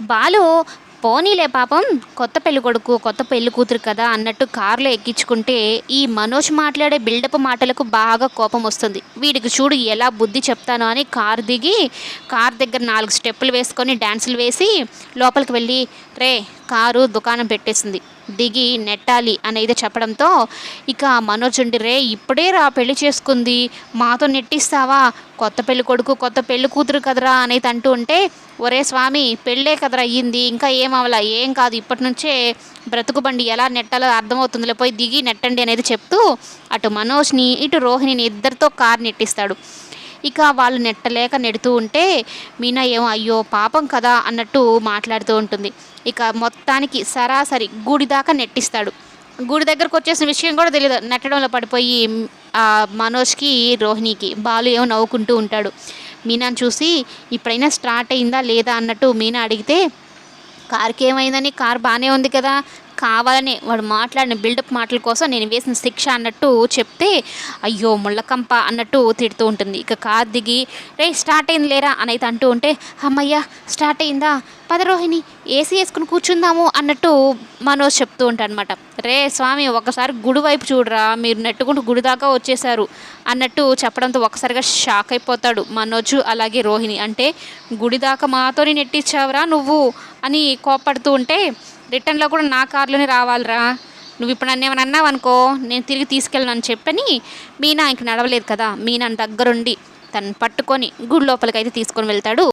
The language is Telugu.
బాలు పోనీలే పాపం కొత్త పెళ్లి కొడుకు కొత్త పెళ్లి కూతురు కదా అన్నట్టు కారులో ఎక్కించుకుంటే ఈ మనోజ్ మాట్లాడే బిల్డప్ మాటలకు బాగా కోపం వస్తుంది. వీడికి చూడు ఎలా బుద్ధి చెప్తాను అని కారు దిగి కారు దగ్గర 4 స్టెప్పులు వేసుకొని డ్యాన్సులు వేసి లోపలికి వెళ్ళి రే కారు దుకాణం పెట్టేసింది దిగి నెట్టాలి అనేది చెప్పడంతో ఇక మనోజ్ ఉండి రే ఇప్పుడే రా పెళ్లి చేసుకుంది మాతో నెట్టిస్తావా కొత్త పెళ్లి కొడుకు కొత్త పెళ్లి కూతురు కదరా అనేది అంటూ ఉంటే ఒరే స్వామి పెళ్ళే కదరా అయ్యింది ఇంకా ఏమవలా ఏం కాదు ఇప్పటి నుంచే బ్రతుకుబండి ఎలా నెట్టాలో అర్థమవుతుందిలే పోయి దిగి నెట్టండి అనేది చెప్తూ అటు మనోజ్ని ఇటు రోహిణిని ఇద్దరితో కారు నెట్టిస్తాడు. ఇక వాళ్ళు నెట్టలేక నెడుతూ ఉంటే మీనా ఏమో అయ్యో పాపం కదా అన్నట్టు మాట్లాడుతూ ఉంటుంది. ఇక మొత్తానికి సరాసరి గుడి దాకా నెట్టిస్తాడు. గుడి దగ్గరకు వచ్చేసిన విషయం కూడా తెలియదు. నెట్టడంలో పడిపోయి మనోజ్కి రోహిణికి బాలు ఏమో నవ్వుకుంటూ ఉంటాడు. మీనాను చూసి ఇప్పుడైనా స్టార్ట్ అయిందా లేదా అన్నట్టు మీనా అడిగితే కార్కి ఏమైందని కార్ బాగానే ఉంది కదా కావాలని వాడు మాట్లాడిన బిల్డప్ మాటల కోసం నేను వేసిన శిక్ష అన్నట్టు చెప్తే అయ్యో ముళ్ళకంప అన్నట్టు తిడుతూ ఉంటుంది. ఇక కార్ దిగి రే స్టార్ట్ అయింది లేరా అని అయితే అంటూ ఉంటే అమ్మయ్యా స్టార్ట్ అయిందా పద రోహిణి ఏసీ వేసుకుని కూర్చుందాము అన్నట్టు మనోజ్ చెప్తూ ఉంటాడు అనమాట. రే స్వామి ఒకసారి గుడి వైపు చూడరా మీరు నెట్టుకుంటూ గుడి దాకా వచ్చేసారు అన్నట్టు చెప్పడంతో ఒకసారిగా షాక్ అయిపోతాడు మనోజ్ అలాగే రోహిణి. అంటే గుడి దాకా మాతోని నెట్టించావురా నువ్వు అని కోపడుతూ ఉంటే రిటర్న్లో కూడా నా కార్లోనే రావాలిరా నువ్వు ఇప్పుడు నన్ను ఏమైనా అన్నావు అనుకో నేను తిరిగి తీసుకెళ్ళను అని చెప్పని మీనా ఇంక నడవలేదు కదా మీనా దగ్గరుండి తను పట్టుకొని గుడి లోపలికి అయితే తీసుకొని వెళ్తాడు.